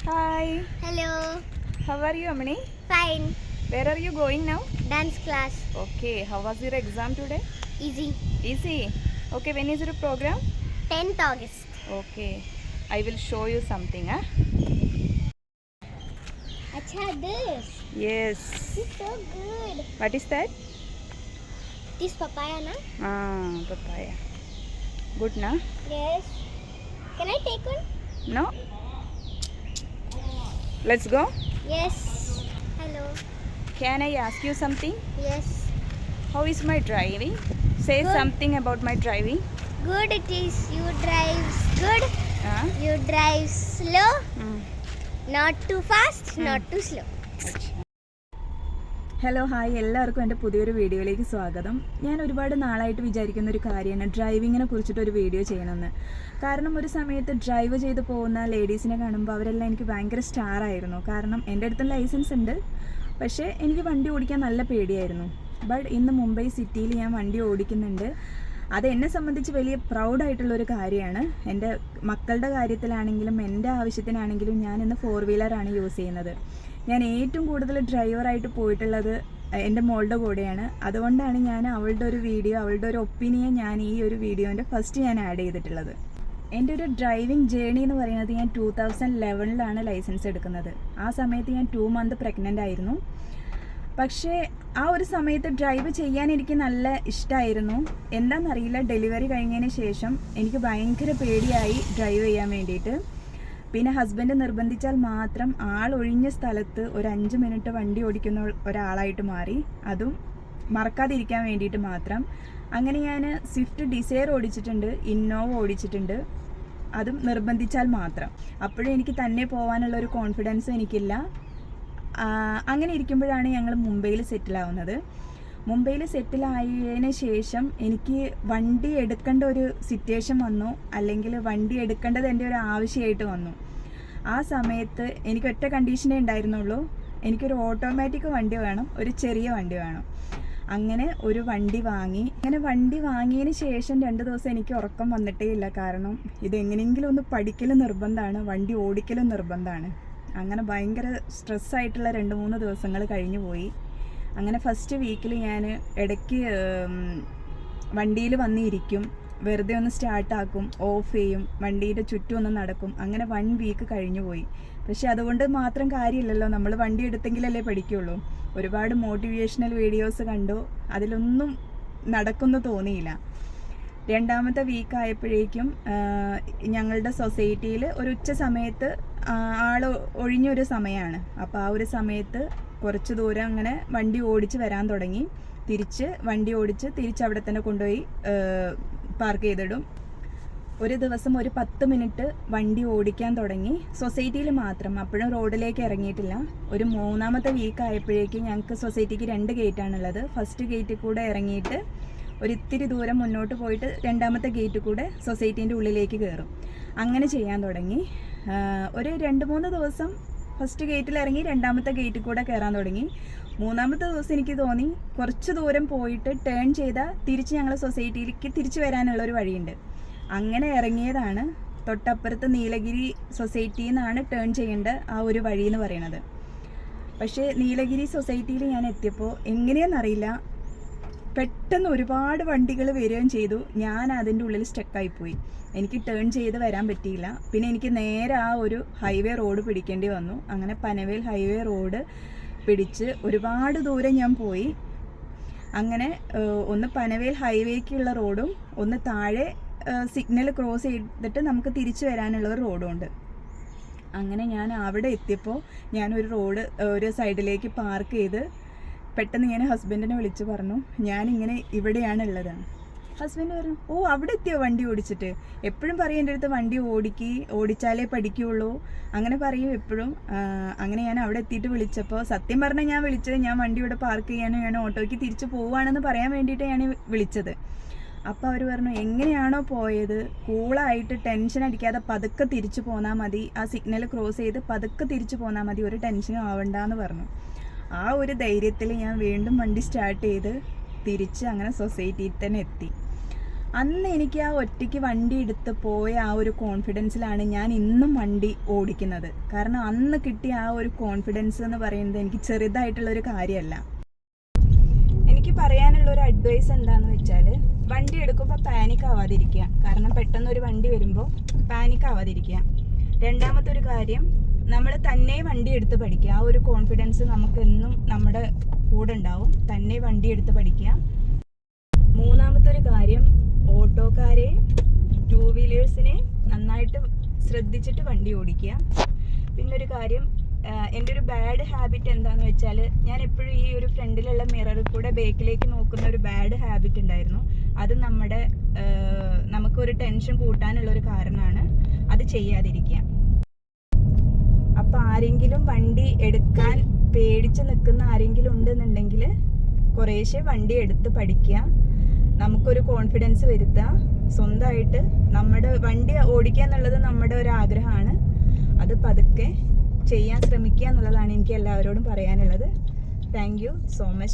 Hi. Hello. How are you, Amani? Fine. Where are you going now? Dance class. Okay. How was your exam today? Easy. Easy. Okay. When is your program? 10th August. Okay. I will show you something. Huh? Acha, this. Yes. It's so good. What is that? This papaya, na? Papaya. Good, na? Yes. Can I take one? No? Let's go. Yes. Hello. Can I ask you something? Yes. How is my driving? Say Good. something about my driving. Good it is. You drive good. You drive slow. Not too fast, not too slow. Hello hi, എല്ലാവർക്കും എൻ്റെ പുതിയൊരു വീഡിയോയിലേക്ക് സ്വാഗതം. ഞാൻ ഒരുപാട് നാളായിട്ട് വിചാരിക്കുന്ന ഒരു കാര്യമാണ് ഡ്രൈവിങ്ങിനെ കുറിച്ചിട്ടൊരു വീഡിയോ ചെയ്യണമെന്ന്. കാരണം ഒരു സമയത്ത് ഡ്രൈവ് ചെയ്ത് പോകുന്ന ലേഡീസിനെ കാണുമ്പോൾ അവരെല്ലാം എനിക്ക് ഭയങ്കര സ്റ്റാറായിരുന്നു. കാരണം എൻ്റെ അടുത്തും ലൈസൻസ് ഉണ്ട്, പക്ഷേ എനിക്ക് വണ്ടി ഓടിക്കാൻ നല്ല പേടിയായിരുന്നു. ബട്ട് ഇന്ന് മുംബൈ സിറ്റിയിൽ ഞാൻ വണ്ടി ഓടിക്കുന്നുണ്ട്. അത് എന്നെ സംബന്ധിച്ച് വലിയ പ്രൗഡായിട്ടുള്ളൊരു കാര്യമാണ്. എൻ്റെ മക്കളുടെ കാര്യത്തിലാണെങ്കിലും എൻ്റെ ആവശ്യത്തിനാണെങ്കിലും ഞാൻ ഇന്ന് 4 വീലറാണ് യൂസ് ചെയ്യുന്നത്. ഞാൻ ഏറ്റവും കൂടുതൽ ഡ്രൈവറായിട്ട് പോയിട്ടുള്ളത് എൻ്റെ മോളുടെ കൂടെയാണ്. അതുകൊണ്ടാണ് ഞാൻ അവളുടെ ഒരു വീഡിയോ, അവളുടെ ഒരു ഒപ്പീനിയൻ ഞാൻ ഈ ഒരു വീഡിയോൻ്റെ ഫസ്റ്റ് ഞാൻ ആഡ് ചെയ്തിട്ടുള്ളത്. എൻ്റെ ഒരു ഡ്രൈവിംഗ് ജേണി എന്ന് പറയുന്നത് ഞാൻ 2011 ലൈസൻസ് എടുക്കുന്നത്. ആ സമയത്ത് ഞാൻ 2 മന്ത് പ്രഗ്നൻ്റ് ആയിരുന്നു. പക്ഷേ ആ ഒരു സമയത്ത് ഡ്രൈവ് ചെയ്യാൻ എനിക്ക് നല്ല ഇഷ്ടമായിരുന്നു. എന്താണെന്നറിയില്ല, ഡെലിവറി കഴിഞ്ഞതിന് ശേഷം എനിക്ക് ഭയങ്കര പേടിയായി ഡ്രൈവ് ചെയ്യാൻ വേണ്ടിയിട്ട്. പിന്നെ ഹസ്ബൻഡ് നിർബന്ധിച്ചാൽ മാത്രം ആളൊഴിഞ്ഞ സ്ഥലത്ത് ഒരു 5 മിനിറ്റ് വണ്ടി ഓടിക്കുന്ന ഒരാളായിട്ട് മാറി, അതും മറക്കാതിരിക്കാൻ വേണ്ടിയിട്ട് മാത്രം. അങ്ങനെ ഞാൻ സ്വിഫ്റ്റ് ഡിസയർ ഓടിച്ചിട്ടുണ്ട്, ഇന്നോവ ഓടിച്ചിട്ടുണ്ട്, അതും നിർബന്ധിച്ചാൽ മാത്രം. അപ്പോഴും എനിക്ക് തന്നെ പോകാനുള്ള ഒരു കോൺഫിഡൻസ് എനിക്കില്ല. അങ്ങനെ ഇരിക്കുമ്പോഴാണ് ഞങ്ങൾ മുംബൈയിൽ സെറ്റിലാവുന്നത്. മുംബൈയിൽ സെറ്റിലായതിന് ശേഷം എനിക്ക് വണ്ടി എടുക്കേണ്ട ഒരു സിറ്റുവേഷൻ വന്നു, അല്ലെങ്കിൽ വണ്ടി എടുക്കേണ്ടത് എൻ്റെ ഒരു ആവശ്യമായിട്ട് വന്നു. ആ സമയത്ത് എനിക്ക് ഒറ്റ കണ്ടീഷനേ ഉണ്ടായിരുന്നുള്ളൂ, എനിക്കൊരു ഓട്ടോമാറ്റിക് വണ്ടി വേണം, ഒരു ചെറിയ വണ്ടി വേണം. അങ്ങനെ ഒരു വണ്ടി വാങ്ങി. അങ്ങനെ വണ്ടി വാങ്ങിയതിന് ശേഷം 2 ദിവസം എനിക്ക് ഉറക്കം വന്നിട്ടേ ഇല്ല. കാരണം ഇതെങ്ങനെയെങ്കിലും ഒന്ന് പഠിക്കലും നിർബന്ധമാണ്, വണ്ടി ഓടിക്കലും നിർബന്ധമാണ്. അങ്ങനെ ഭയങ്കര സ്ട്രെസ്സായിട്ടുള്ള 2-3 ദിവസങ്ങൾ കഴിഞ്ഞു പോയി. അങ്ങനെ ഫസ്റ്റ് വീക്കിൽ ഞാൻ ഇടയ്ക്ക് വണ്ടിയിൽ വന്നിരിക്കും, വെറുതെ ഒന്ന് സ്റ്റാർട്ടാക്കും, ഓഫ് ചെയ്യും, വണ്ടിയുടെ ചുറ്റും ഒന്ന് നടക്കും. അങ്ങനെ 1 വീക്ക് കഴിഞ്ഞു പോയി. പക്ഷെ അതുകൊണ്ട് മാത്രം കാര്യമില്ലല്ലോ, നമ്മൾ വണ്ടി എടുത്തെങ്കിലല്ലേ പഠിക്കുള്ളൂ. ഒരുപാട് മോട്ടിവേഷണൽ വീഡിയോസ് കണ്ടു, അതിലൊന്നും നടക്കുമെന്ന് തോന്നിയില്ല. 2ാമത്തെ വീക്ക് ആയപ്പോഴേക്കും ഞങ്ങളുടെ സൊസൈറ്റിയിൽ ഒരു ഉച്ച സമയത്ത് ആൾ ഒഴിഞ്ഞൊരു സമയമാണ്. അപ്പോൾ ആ ഒരു സമയത്ത് കുറച്ച് ദൂരം അങ്ങനെ വണ്ടി ഓടിച്ച് വരാൻ തുടങ്ങി. വണ്ടി ഓടിച്ച് തിരിച്ച് അവിടെ തന്നെ കൊണ്ടുപോയി പാർക്ക് ചെയ്തിടും. ഒരു ദിവസം ഒരു 10 മിനിറ്റ് വണ്ടി ഓടിക്കാൻ തുടങ്ങി, സൊസൈറ്റിയിൽ മാത്രം. അപ്പോഴും റോഡിലേക്ക് ഇറങ്ങിയിട്ടില്ല. ഒരു 3ാമത്തെ വീക്ക് ആയപ്പോഴേക്കും ഞങ്ങൾക്ക് സൊസൈറ്റിക്ക് 2 ഗേറ്റാണുള്ളത്. ഫസ്റ്റ് ഗേറ്റിൽ കൂടെ ഇറങ്ങിയിട്ട് ഒരു ഇത്തിരി ദൂരം മുന്നോട്ട് പോയിട്ട് 2ാമത്തെ ഗേറ്റ് കൂടെ സൊസൈറ്റീൻ്റെ ഉള്ളിലേക്ക് കയറും. അങ്ങനെ ചെയ്യാൻ തുടങ്ങി. ഒരു 2-3 ദിവസം ഫസ്റ്റ് ഗേറ്റിൽ ഇറങ്ങി 2ാമത്തെ ഗേറ്റിൽ കൂടെ കയറാൻ തുടങ്ങി. 3ാമത്തെ ദിവസം എനിക്ക് തോന്നി കുറച്ച് ദൂരം പോയിട്ട് ടേൺ ചെയ്താൽ തിരിച്ച് ഞങ്ങൾ സൊസൈറ്റിയിലേക്ക് തിരിച്ചു വരാനുള്ളൊരു വഴിയുണ്ട്. അങ്ങനെ ഇറങ്ങിയതാണ്. തൊട്ടപ്പുറത്ത് നീലഗിരി സൊസൈറ്റിയിൽ നിന്നാണ് ടേൺ ചെയ്യേണ്ട ആ ഒരു വഴി എന്ന് പറയുന്നത്. പക്ഷേ നീലഗിരി സൊസൈറ്റിയിൽ ഞാൻ എത്തിയപ്പോൾ എങ്ങനെയാണെന്നറിയില്ല, പെട്ടെന്ന് ഒരുപാട് വണ്ടികൾ വരികയും ചെയ്തു. ഞാൻ അതിൻ്റെ ഉള്ളിൽ സ്റ്റക്കായിപ്പോയി. എനിക്ക് ടേൺ ചെയ്ത് വരാൻ പറ്റിയില്ല. പിന്നെ എനിക്ക് നേരെ ആ ഒരു ഹൈവേ റോഡ് പിടിക്കേണ്ടി വന്നു. അങ്ങനെ പനവേൽ ഹൈവേ റോഡ് പിടിച്ച് ഒരുപാട് ദൂരം ഞാൻ പോയി. അങ്ങനെ ഒന്ന് പനവേൽ ഹൈവേക്കുള്ള റോഡും ഒന്ന് താഴെ സിഗ്നൽ ക്രോസ് ചെയ്തിട്ട് നമുക്ക് തിരിച്ചു വരാനുള്ള ഒരു റോഡും ഉണ്ട്. അങ്ങനെ ഞാൻ അവിടെ എത്തിയപ്പോൾ ഞാനൊരു റോഡ് ഒരു സൈഡിലേക്ക് പാർക്ക് ചെയ്ത് പെട്ടെന്ന് ഞാൻ ഹസ്ബൻഡിനെ വിളിച്ച് പറഞ്ഞു, ഞാനിങ്ങനെ ഇവിടെയാണ്. ഹസ്ബൻഡ് പറഞ്ഞു, ഓ അവിടെ എത്തിയോ വണ്ടി ഓടിച്ചിട്ട്? എപ്പോഴും പറയും എൻ്റെ അടുത്ത് വണ്ടി ഓടിച്ചാലേ പഠിക്കുകയുള്ളൂ, അങ്ങനെ പറയും എപ്പോഴും. അങ്ങനെ ഞാൻ അവിടെ എത്തിയിട്ട് വിളിച്ചപ്പോൾ, സത്യം പറഞ്ഞാൽ ഞാൻ വിളിച്ചത് ഞാൻ വണ്ടി ഇവിടെ പാർക്ക് ചെയ്യാനും ഞാൻ ഓട്ടോയ്ക്ക് തിരിച്ച് പോവുകയാണെന്ന് പറയാൻ വേണ്ടിയിട്ട് ഞാൻ വിളിച്ചത്. അപ്പോൾ അവർ പറഞ്ഞു, എങ്ങനെയാണോ പോയത് കൂളായിട്ട് ടെൻഷൻ അടിക്കാതെ പതുക്കെ തിരിച്ചു പോന്നാൽ മതി, ആ സിഗ്നൽ ക്രോസ് ചെയ്ത് പതുക്കെ തിരിച്ചു പോന്നാൽ മതി, ഒരു ടെൻഷനും ആവണ്ടെന്ന് പറഞ്ഞു. ആ ഒരു ധൈര്യത്തിൽ ഞാൻ വീണ്ടും വണ്ടി സ്റ്റാർട്ട് ചെയ്ത് തിരിച്ച് അങ്ങനെ സൊസൈറ്റിയിൽ തന്നെ എത്തി. അന്ന് എനിക്ക് ആ ഒറ്റയ്ക്ക് വണ്ടി എടുത്ത് പോയ ആ ഒരു കോൺഫിഡൻസിലാണ് ഞാൻ ഇന്നും വണ്ടി ഓടിക്കുന്നത്. കാരണം അന്ന് കിട്ടിയ ആ ഒരു കോൺഫിഡൻസ് എന്ന് പറയുന്നത് എനിക്ക് ചെറുതായിട്ടുള്ളൊരു കാര്യമല്ല. എനിക്ക് പറയാനുള്ള ഒരു അഡ്വൈസ് എന്താണെന്ന് വെച്ചാൽ, വണ്ടി എടുക്കുമ്പോൾ പാനിക് ആവാതിരിക്കുക. കാരണം പെട്ടെന്നൊരു വണ്ടി വരുമ്പോൾ പാനിക് ആവാതിരിക്കുക. രണ്ടാമത്തെ ഒരു കാര്യം, നമ്മൾ തന്നെ വണ്ടി എടുത്ത് പഠിക്കുക. ആ ഒരു കോൺഫിഡൻസ് നമുക്ക് എന്നും നമ്മുടെ കൂടെ ഉണ്ടാവും. തന്നെ വണ്ടി എടുത്ത് പഠിക്കുക. മൂന്നാമത്തെ ഒരു കാര്യം, ഓട്ടോക്കാരെ, ടൂ വീലേഴ്സിനെ നന്നായിട്ട് ശ്രദ്ധിച്ചിട്ട് വണ്ടി ഓടിക്കുക. പിന്നൊരു കാര്യം, എൻ്റെ ഒരു ബാഡ് ഹാബിറ്റ് എന്താണെന്ന് വെച്ചാൽ, ഞാൻ എപ്പോഴും ഈ ഒരു ഫ്രണ്ടിലുള്ള മിററിൽ കൂടെ ബാക്കിലേക്ക് നോക്കുന്ന ഒരു ബാഡ് ഹാബിറ്റ് ഉണ്ടായിരുന്നു. അത് നമുക്കൊരു ടെൻഷൻ കൂട്ടാനുള്ളൊരു കാരണമാണ്. അത് ചെയ്യാതിരിക്കുക. അപ്പോൾ ആരെങ്കിലും വണ്ടി എടുക്കാൻ പേടിച്ച് നിൽക്കുന്ന ആരെങ്കിലും ഉണ്ടെന്നുണ്ടെങ്കിൽ കുറേശ്ശെ വണ്ടി എടുത്ത് പഠിക്കുക. നമുക്കൊരു കോൺഫിഡൻസ് വരുത്തുക. സ്വന്തമായിട്ട് നമ്മുടെ വണ്ടി ഓടിക്കുക എന്നുള്ളത് നമ്മുടെ ഒരു ആഗ്രഹമാണ്. അത് പതുക്കെ ചെയ്യാൻ ശ്രമിക്കുക എന്നുള്ളതാണ് എനിക്ക് എല്ലാവരോടും പറയാനുള്ളത്. Thank you so much.